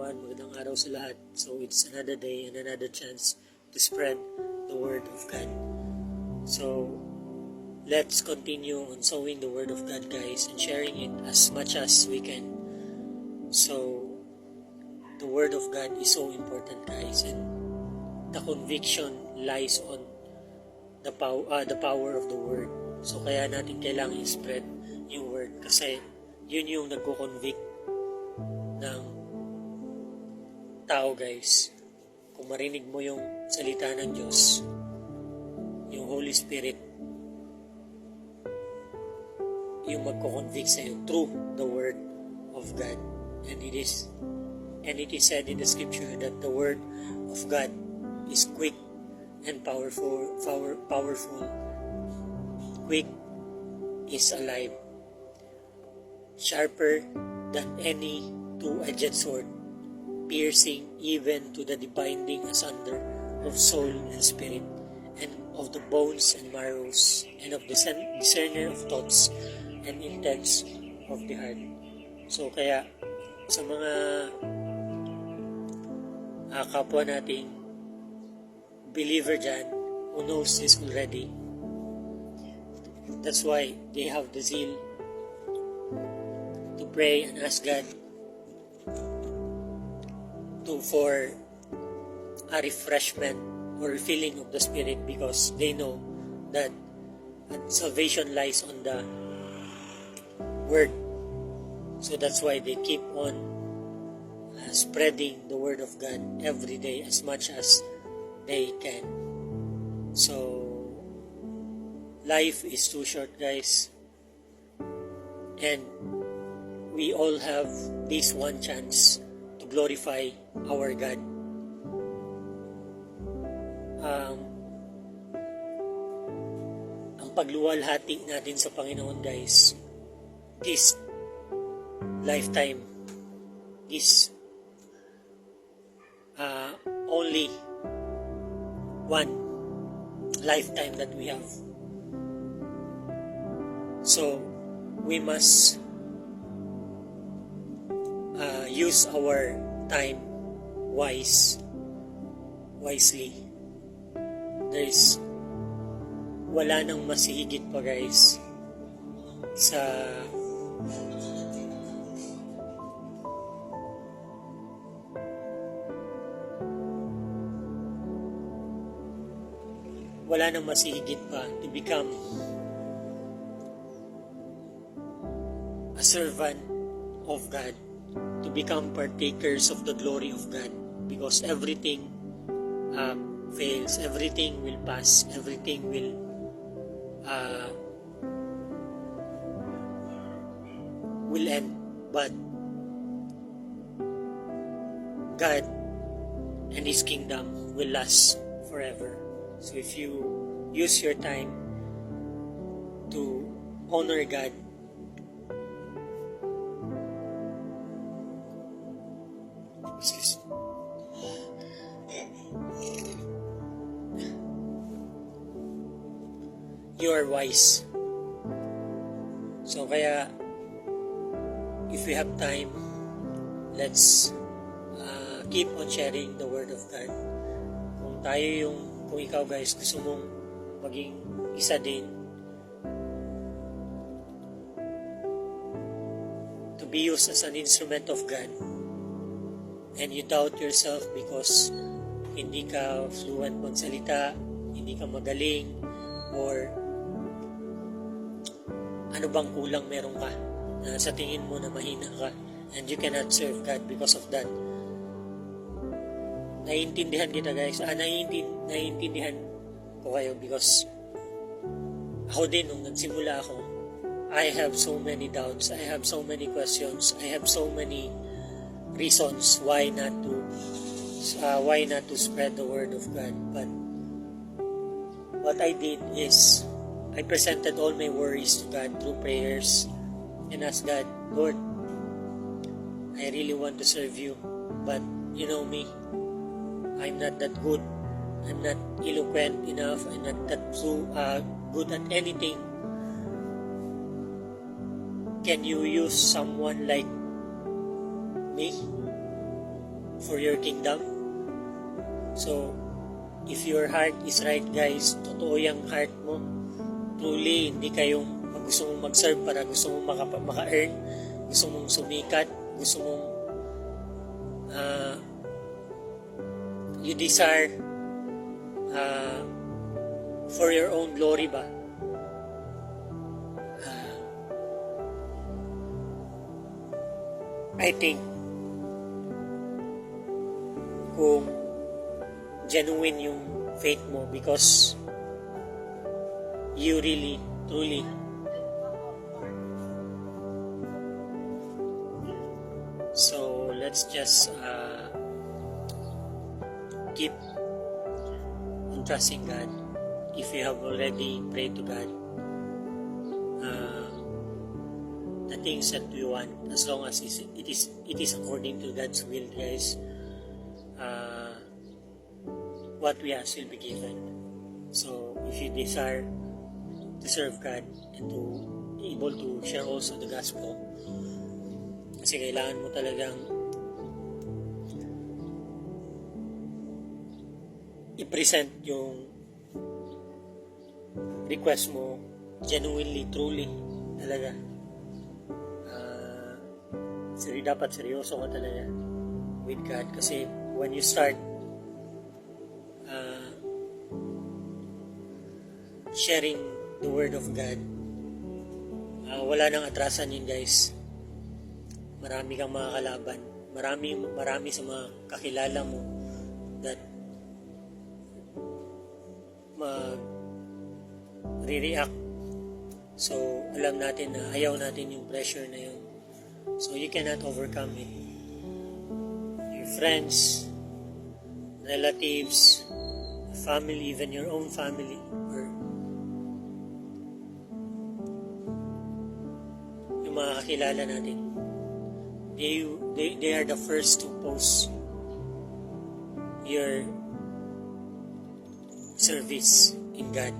everyone. Magandang araw sa lahat. So it's another day and another chance to spread the Word of God. So let's continue on sowing the Word of God, guys, and sharing it as much as we can. So the Word of God is so important, guys, and the conviction lies on the power of the Word. So kaya natin kailangan i-spread yung Word kasi yun yung nagko-convict ng tao, guys. Kung marinig mo yung salita ng Diyos, yung Holy Spirit, yung magko-convict sa'yo through the Word of God. And it is said in the Scripture that the Word of God is quick and powerful. Quick is alive, sharper than any two-edged sword, piercing even to the binding asunder of soul and spirit, and of the bones and marrows, and of the discerner of thoughts and intents of the heart. So kaya sa mga kapwa nating believer dyan who knows this already, that's why they have the zeal to pray and ask God for a refreshment or refilling of the Spirit, because they know that salvation lies on the Word. So that's why they keep on spreading the Word of God every day as much as they can. So life is too short, guys, and we all have this one chance to glorify our God. Ang pagluwalhati natin sa Panginoon, guys, this lifetime is only one lifetime that we have. So we must use our time wisely. Wala nang masihigit pa, guys, sa to become a servant of God, to become partakers of the glory of God, because everything fails, everything will pass, everything will end, but God and His kingdom will last forever. So if you use your time to honor God, you are wise. So kaya if we have time, let's keep on sharing the Word of God. Kung ikaw, guys, gusto mong maging isa din to be used as an instrument of God, and you doubt yourself because hindi ka fluent magsalita, hindi ka magaling, or ano bang kulang meron ka na sa tingin mo na mahina ka, and you cannot serve God because of that. Naiintindihan kita, guys. Naiintindihan ko kayo, because ako din, nung nagsimula ako, I have so many doubts, I have so many questions, I have so many reasons why not to spread the Word of God. But what I did is I presented all my worries to God through prayers and asked God, Lord, I really want to serve you, but you know me, I'm not that good, I'm not eloquent enough, I'm not that good at anything. Can you use someone like me? for your kingdom. So, if your heart is right, guys, totoo yung heart mo, truly, hindi kayong gusto mong mag-serve para gusto mong maka-earn, gusto mong sumikat, gusto mong you desire for your own glory ba? I think kung genuine yung faith mo because you really, truly so let's just keep on trusting God. If you have already prayed to God, the things that we want, as long as it is according to God's will, guys, what we ask will be given. So if you desire to serve God and to be able to share also the gospel, kasi kailangan mo talagang i-present yung request mo genuinely, truly talaga. Dapat seryoso ka talaga with God, kasi when you start sharing the word of God, wala nang atrasan yun, guys. Marami kang mga kalaban, marami sa mga kakilala mo that mag-react. So alam natin na ayaw natin yung pressure na yun. So you cannot overcome it. Your friends, relatives, family, even your own family, or yung mga kakilala natin, they are the first to oppose your service in God.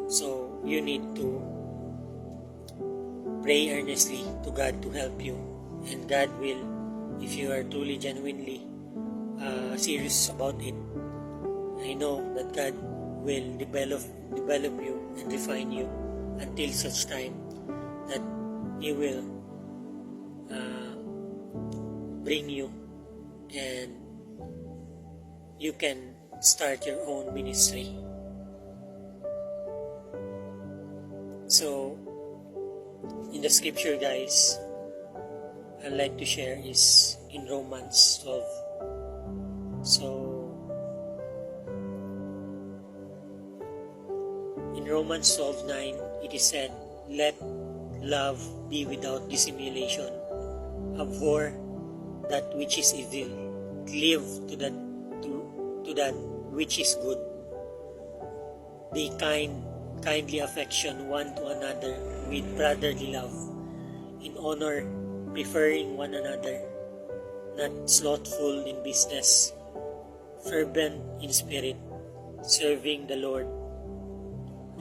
So you need to pray earnestly to God to help you, and God will, if you are truly genuinely serious about it, I know that God will develop you and refine you until such time that He will bring you and you can start your own ministry. So in the scripture, guys, I'd like to share is in Romans 12. So in Romans 12:9, it is said, "Let love be without dissimulation. Abhor that which is evil. Cleave to that which is good. Be kindly affection one to another with brotherly love, in honor, preferring one another, not slothful in business, fervent in spirit, serving the Lord,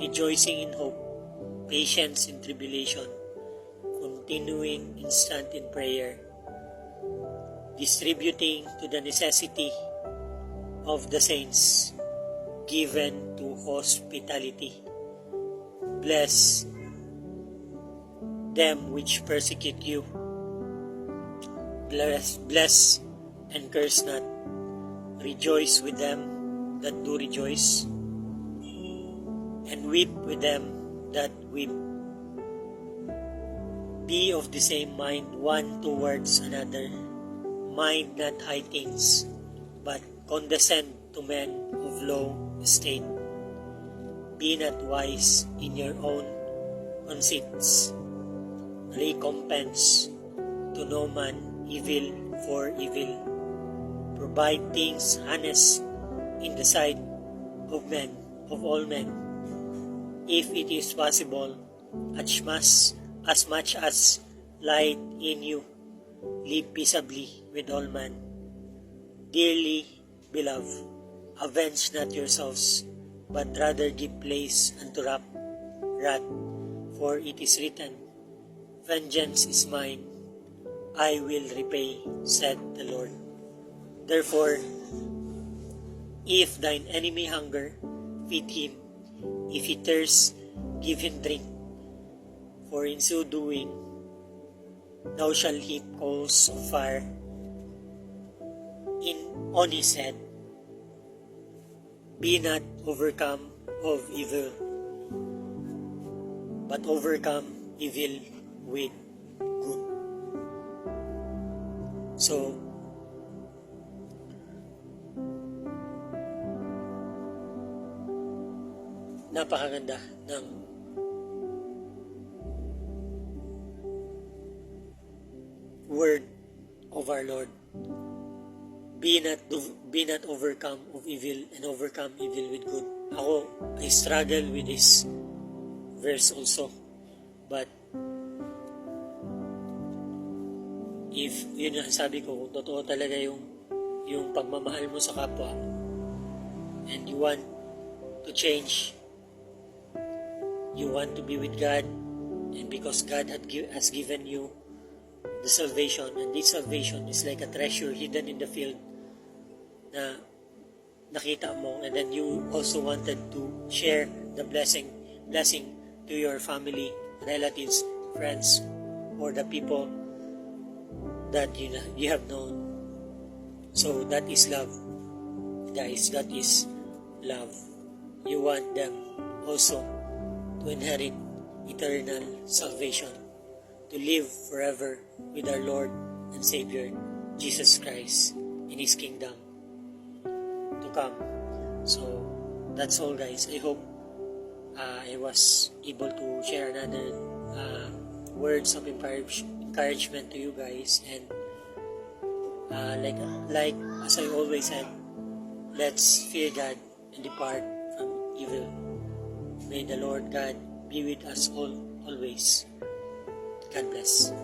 rejoicing in hope, patience in tribulation, continuing instant in prayer, distributing to the necessity of the saints, given to hospitality. Bless them which persecute you. Bless and curse not. Rejoice with them that do rejoice, and weep with them that weep. Be of the same mind one towards another. Mind not high things, but condescend to men of low estate. Be not wise in your own conceits. Recompense to no man evil for evil. Provide things honest in the sight of men, of all men. If it is possible, as much as light in you, live peaceably with all men. Dearly beloved, avenge not yourselves, but rather give place unto wrath, for it is written, Vengeance is mine, I will repay, said the Lord. Therefore, if thine enemy hunger, feed him. If he thirst, give him drink. For in so doing, thou shalt heap coals of fire on his head. Be not overcome of evil, but overcome evil with good. So, napakaganda ng word of our Lord. Be not overcome of evil, and overcome evil with good. Ako, I struggle with this verse also. But if yun ang sabi ko, kung totoo talaga yung pagmamahal mo sa kapwa, and you want to change, you want to be with God, and because God has given you the salvation, and this salvation is like a treasure hidden in the field na nakita mo, and then you also wanted to share the blessing to your family, relatives, friends, or the people that you have known. So that is love, guys. That is love. You want them also to inherit eternal salvation, to live forever with our Lord and Savior Jesus Christ in His kingdom to come. So that's all, guys. I hope I was able to share another words of encouragement to you guys, and like as I always said, let's fear God and depart from evil. May the Lord God be with us all always. God bless.